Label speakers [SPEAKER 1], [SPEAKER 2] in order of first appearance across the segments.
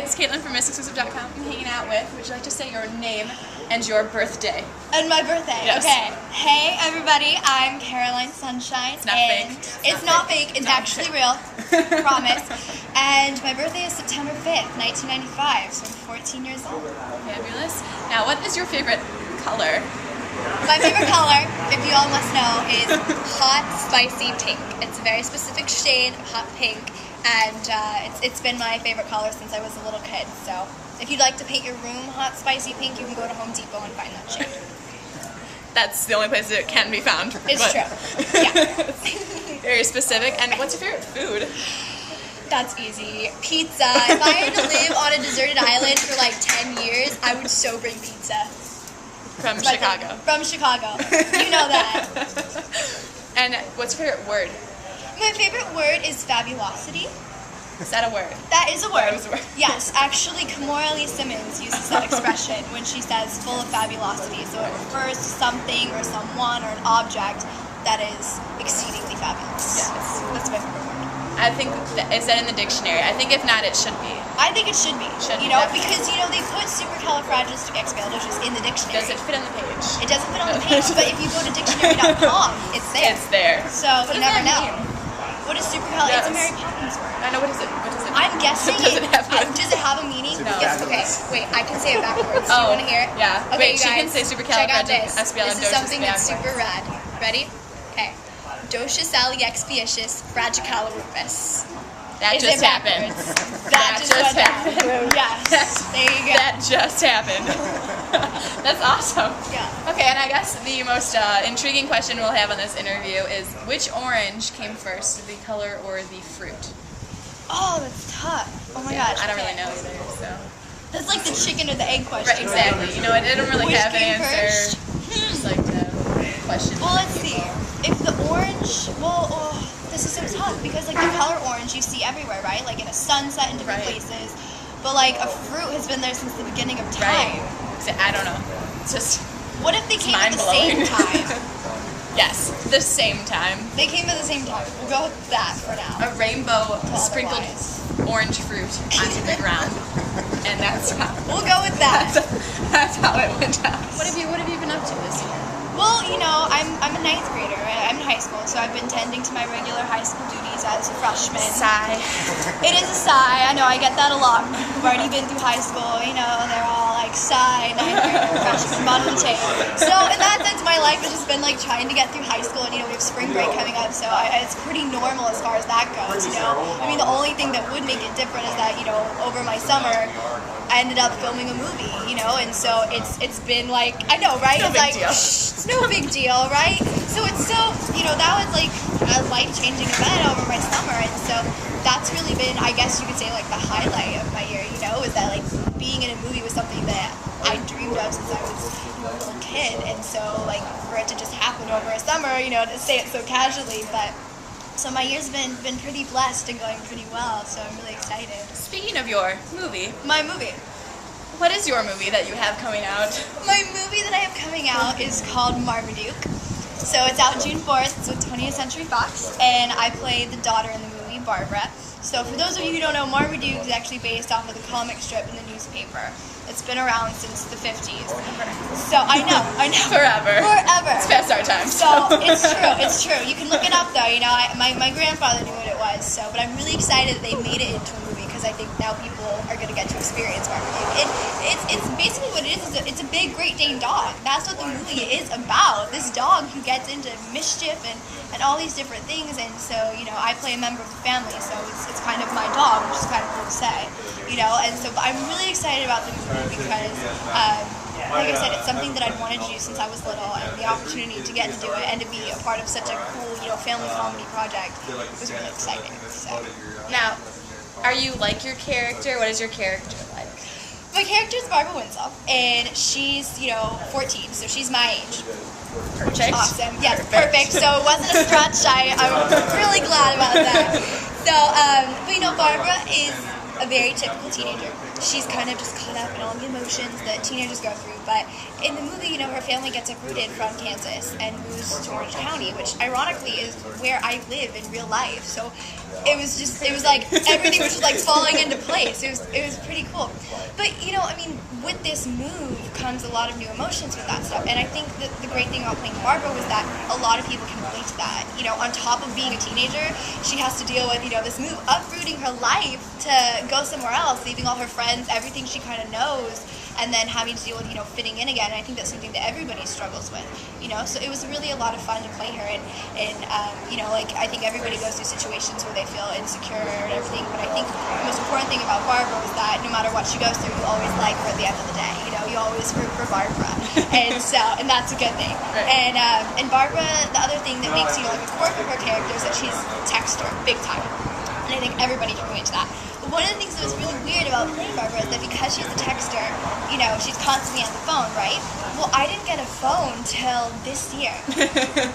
[SPEAKER 1] it's Caitlin from MissExclusive.com. I'm hanging out with, would you like to say your name and your birthday?
[SPEAKER 2] And my birthday,
[SPEAKER 1] yes.
[SPEAKER 2] Okay. Hey everybody, I'm Caroline Sunshine.
[SPEAKER 1] It's not fake.
[SPEAKER 2] It's not fake, it's actually real, promise. And my birthday is September 5th, 1995, so I'm 14 years old.
[SPEAKER 1] Fabulous. Now, what is your favorite color?
[SPEAKER 2] My favorite color, if you all must know, is hot, spicy pink. It's a very specific shade of hot pink, and it's been my favorite color since I was a little kid. So if you'd like to paint your room hot, spicy pink, you can go to Home Depot and find that shade.
[SPEAKER 1] That's the only place it can be found.
[SPEAKER 2] It's true. Yeah.
[SPEAKER 1] Very specific. And what's your favorite food?
[SPEAKER 2] That's easy. Pizza. If I had to live on a deserted island for like 10 years, I would so bring pizza.
[SPEAKER 1] From Chicago.
[SPEAKER 2] From Chicago. You know that.
[SPEAKER 1] And what's your favorite word?
[SPEAKER 2] My favorite word is fabulosity.
[SPEAKER 1] Is that a word?
[SPEAKER 2] That is a word.
[SPEAKER 1] That is a word.
[SPEAKER 2] Yes, actually, Kimora Lee Simmons uses that expression when she says full of fabulosity. So it refers to something or someone or an object that is exceedingly fabulous.
[SPEAKER 1] Yes.
[SPEAKER 2] That's my favorite word.
[SPEAKER 1] I think, is that in the dictionary? I think if not, it should be.
[SPEAKER 2] I think it should be.
[SPEAKER 1] Should
[SPEAKER 2] you
[SPEAKER 1] be,
[SPEAKER 2] know,
[SPEAKER 1] definitely.
[SPEAKER 2] because, you know, they put supercalifragilisticexpialidocious in the dictionary.
[SPEAKER 1] Does it fit on the page?
[SPEAKER 2] It doesn't fit on the page, but if you go to dictionary.com, it's there.
[SPEAKER 1] It's there.
[SPEAKER 2] So
[SPEAKER 1] What
[SPEAKER 2] you
[SPEAKER 1] does
[SPEAKER 2] never
[SPEAKER 1] that
[SPEAKER 2] know.
[SPEAKER 1] mean?
[SPEAKER 2] What is supercal?
[SPEAKER 1] Yes.
[SPEAKER 2] It's a Mary Poppins word.
[SPEAKER 1] I know, what is it? What does it mean?
[SPEAKER 2] I'm guessing
[SPEAKER 1] Does it have
[SPEAKER 2] a meaning?
[SPEAKER 1] No.
[SPEAKER 2] Yes, okay. Wait, I can say it backwards. Do
[SPEAKER 1] Oh,
[SPEAKER 2] you want to hear it?
[SPEAKER 1] yeah.
[SPEAKER 2] Okay,
[SPEAKER 1] Wait, she
[SPEAKER 2] you
[SPEAKER 1] can
[SPEAKER 2] guys,
[SPEAKER 1] say
[SPEAKER 2] check out this.
[SPEAKER 1] supercalifragilisticexpialidocious
[SPEAKER 2] This is something that's
[SPEAKER 1] backwards.
[SPEAKER 2] super rad. Ready? Okay. Docious fragicalorufus.
[SPEAKER 1] That
[SPEAKER 2] Is
[SPEAKER 1] just
[SPEAKER 2] it
[SPEAKER 1] happened.
[SPEAKER 2] backwards?
[SPEAKER 1] That just happened.
[SPEAKER 2] Yes. There you go.
[SPEAKER 1] That just happened. That's awesome.
[SPEAKER 2] Yeah.
[SPEAKER 1] Okay, and I guess the most intriguing question we'll have on this interview is, which orange came first, the color or the fruit?
[SPEAKER 2] Oh, that's tough. Oh my gosh.
[SPEAKER 1] I don't
[SPEAKER 2] okay.
[SPEAKER 1] really know either, so.
[SPEAKER 2] That's like the chicken or the egg question.
[SPEAKER 1] Right, exactly. You know, I didn't really
[SPEAKER 2] Which
[SPEAKER 1] have an
[SPEAKER 2] came
[SPEAKER 1] answer.
[SPEAKER 2] first?
[SPEAKER 1] Just like to question.
[SPEAKER 2] Well, let's see. If the orange, this is so tough because like the color orange you see everywhere, right? Like in a sunset in different
[SPEAKER 1] Right.
[SPEAKER 2] places. But like a fruit has been there since the beginning of time.
[SPEAKER 1] Right. I don't know. It's just
[SPEAKER 2] What if they came at the same
[SPEAKER 1] mind-blowing.
[SPEAKER 2] time?
[SPEAKER 1] Yes, the same time.
[SPEAKER 2] They came at the same time. We'll go with that for now.
[SPEAKER 1] A rainbow sprinkled
[SPEAKER 2] Otherwise.
[SPEAKER 1] orange fruit onto the ground, and that's how,
[SPEAKER 2] We'll go with that.
[SPEAKER 1] that's how it went down.
[SPEAKER 2] What have you been up to this year? Well, you know, I'm a ninth grader. Right? I'm in high school, so I've been tending to my regular high school duties as a freshman.
[SPEAKER 1] Sigh.
[SPEAKER 2] It is a sigh. I know, I get that a lot. Who've already been through high school, you know, they're all like, sigh, ninth grade, freshman, bottom of the tape. So in that sense, my life has just been like trying to get through high school, and you know, we have spring break coming up, so it's pretty normal as far as that goes, you know. I mean, the only thing that would make it different is that, you know, over my summer, I ended up filming a movie, you know, and so it's been like, I know, right?
[SPEAKER 1] No
[SPEAKER 2] It's
[SPEAKER 1] big
[SPEAKER 2] like,
[SPEAKER 1] deal.
[SPEAKER 2] it's no big deal, right? So it's so, you know, that was like a life-changing event over my summer, and so that's really been, I guess you could say, like the highlight of my year, you know, is that like being in a movie was something that I dreamed of since I was, you know, a little kid, and so like for it to just happen over a summer, you know, to say it so casually, but so my year's been pretty blessed and going pretty well, so I'm really excited.
[SPEAKER 1] Speaking of your movie,
[SPEAKER 2] My movie.
[SPEAKER 1] what is your movie that you have coming out?
[SPEAKER 2] My movie that I have coming out is called Marmaduke. So it's out June 4th. It's with 20th Century Fox, and I play the daughter in the movie, Barbara. So for those of you who don't know, Marmaduke is actually based off of the comic strip in the newspaper. It's been around since the 50s. So I know.
[SPEAKER 1] Forever.
[SPEAKER 2] Forever.
[SPEAKER 1] It's past our time.
[SPEAKER 2] So it's true. You can look it up though. You know, my grandfather knew what it was. So, but I'm really excited that they made it into a movie because I think now people are going to get to experience Marmaduke. It's basically what it is. It's a big Great Dane dog. That's what the movie is about. This dog who gets into mischief and all these different things. And so, you know, I play a member of the family, so it's kind of my dog, which is kind of cool to say. You know, and so but I'm really excited about the movie because, like I said, it's something that I'd wanted to do since I was little, and the opportunity to get to do it and to be a part of such a cool, you know, family comedy project was really exciting. So.
[SPEAKER 1] Now, are you like your character? What is your character like?
[SPEAKER 2] My character is Barbara Winslow, and she's, you know, 14, so she's my age.
[SPEAKER 1] Perfect.
[SPEAKER 2] Awesome. Yes, perfect. So it wasn't a stretch. I'm really glad about that. So, but you know, Barbara is a very typical teenager. She's kind of just caught up in all the emotions that teenagers go through. But in the movie, her family gets uprooted from Kansas and moves to Orange County, which ironically is where I live in real life. So it was like everything was just like falling into place. It was pretty cool. But with this move comes a lot of new emotions with that stuff. And I think that the great thing about playing Barbara was that a lot of people can relate to that. On top of being a teenager, she has to deal with this move, uprooting her life to go somewhere else, leaving all her friends, everything she kind of knows, and then having to deal with fitting in again. And I think that's something that everybody struggles with. So it was really a lot of fun to play her, and I think everybody goes through situations where they feel insecure and everything. But I think the most important thing about Barbara was that no matter what she goes through, you always like her at the end of the day. You always root for Barbara, and that's a good thing.
[SPEAKER 1] Right.
[SPEAKER 2] And Barbara, the other thing that makes like a quirk of her character is that she's texter, big time. And I think everybody can relate to that. But one of the things that was really weird about playing Barbara is that because she's a texter, she's constantly on the phone, right? Well, I didn't get a phone till this year.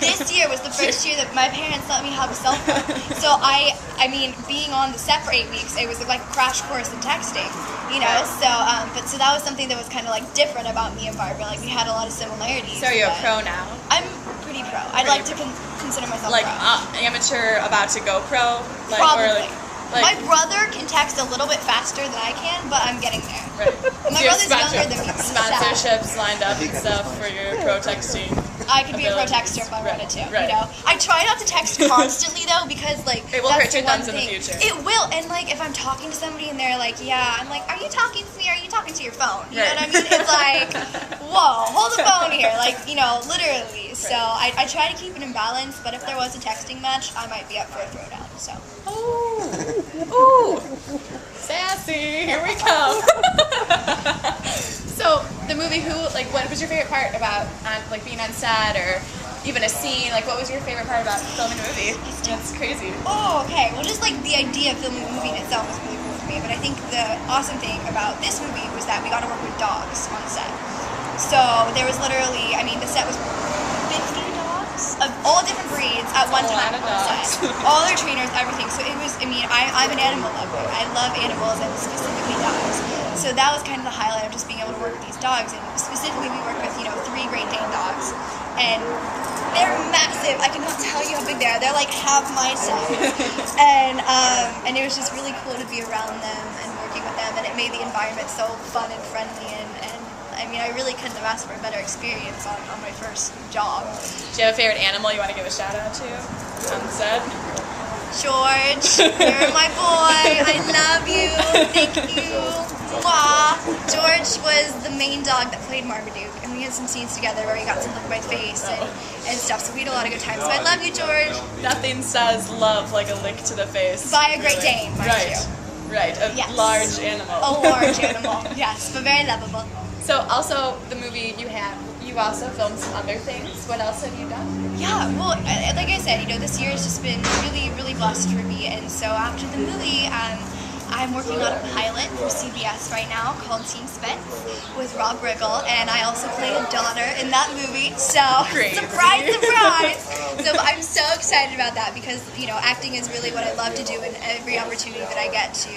[SPEAKER 2] This year was the first year that my parents let me have a cell phone. So being on the set for 8 weeks, it was like a crash course in texting, So that was something that was kind of like different about me and Barbara. Like we had a lot of similarities.
[SPEAKER 1] So are you a pro now?
[SPEAKER 2] I'm pretty pro. I'd like to consider myself
[SPEAKER 1] like
[SPEAKER 2] pro.
[SPEAKER 1] amateur, about to go pro.
[SPEAKER 2] Probably. My brother can text a little bit faster than I can, but I'm getting there.
[SPEAKER 1] Right.
[SPEAKER 2] My brother's younger than me.
[SPEAKER 1] Sponsorships lined up and stuff for your pro texting.
[SPEAKER 2] I could be a pro texter if I wanted to.
[SPEAKER 1] Right.
[SPEAKER 2] I try not to text constantly though, because
[SPEAKER 1] it will hurt your thumbs in the future.
[SPEAKER 2] It will, and if I'm talking to somebody and they're like, "Yeah," I'm like, "Are you talking to me? Or are you talking to your phone?" You know what I mean? It's like, whoa, hold the phone here, literally.
[SPEAKER 1] Right.
[SPEAKER 2] So I try to keep it in balance, but if there was a texting match, I might be up for a throwdown. So.
[SPEAKER 1] Ooh, sassy! Here we come. So the movie, what was your favorite part about being on set, or even a scene? What was your favorite part about filming a movie? That's crazy.
[SPEAKER 2] Oh, okay. Well, just the idea of filming a movie in itself was really cool for me. But I think the awesome thing about this movie was that we got to work with dogs on set. So there was literally, the set was 50 dogs of all different breeds at one time on set. All their trainers, everything. So it was, I'm an animal lover. I love animals, and specifically dogs. So that was kind of the highlight of just being able to work with these dogs. And specifically, we worked with, 3 Great Dane dogs. And they're massive. I cannot tell you how big they are. They're like half my size. And it was just really cool to be around them and working with them. And it made the environment so fun and friendly. And I really couldn't have asked for a better experience on my first job.
[SPEAKER 1] Do you have a favorite animal you want to give a shout out to on set?
[SPEAKER 2] George, you're my boy. I love you. Thank you. Mwah. George was the main dog that played Marmaduke, and we had some scenes together where he got to lick my face and stuff, so we had a lot of good times. So I love you, George.
[SPEAKER 1] Nothing says love like a lick to the face.
[SPEAKER 2] By a Great Dane, mind you.
[SPEAKER 1] Right, a large animal.
[SPEAKER 2] A large animal, yes, but very lovable.
[SPEAKER 1] So also, the movie you also filmed some other things. What else have you done?
[SPEAKER 2] Yeah, well, like I said, this year has just been really, really blessed for me. And so after the movie, I'm working on a pilot for CBS right now called Team Spitz with Rob Riggle, and I also play a daughter in that movie. So,
[SPEAKER 1] Crazy.
[SPEAKER 2] Surprise, surprise! So I'm so excited about that because, acting is really what I love to do, and every opportunity that I get to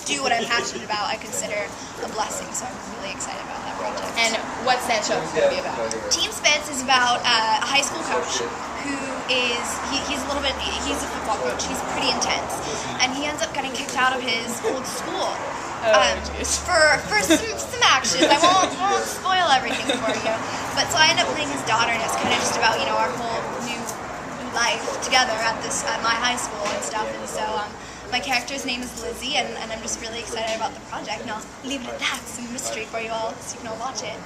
[SPEAKER 2] do what I'm passionate about, I consider a blessing. So I'm really excited about that project.
[SPEAKER 1] And what's that show going to be about?
[SPEAKER 2] Team Spitz is about a high school coach who is, he's a football coach. He's pretty intense. And he ends up getting kicked out of his old school. For some actions. I won't spoil everything for you. But so I end up playing his daughter, and it's kind of just about, our whole new life together at my high school and stuff. And so my character's name is Lizzie, and I'm just really excited about the project. And I'll leave it at that. It's a mystery for you all, so you can all watch it.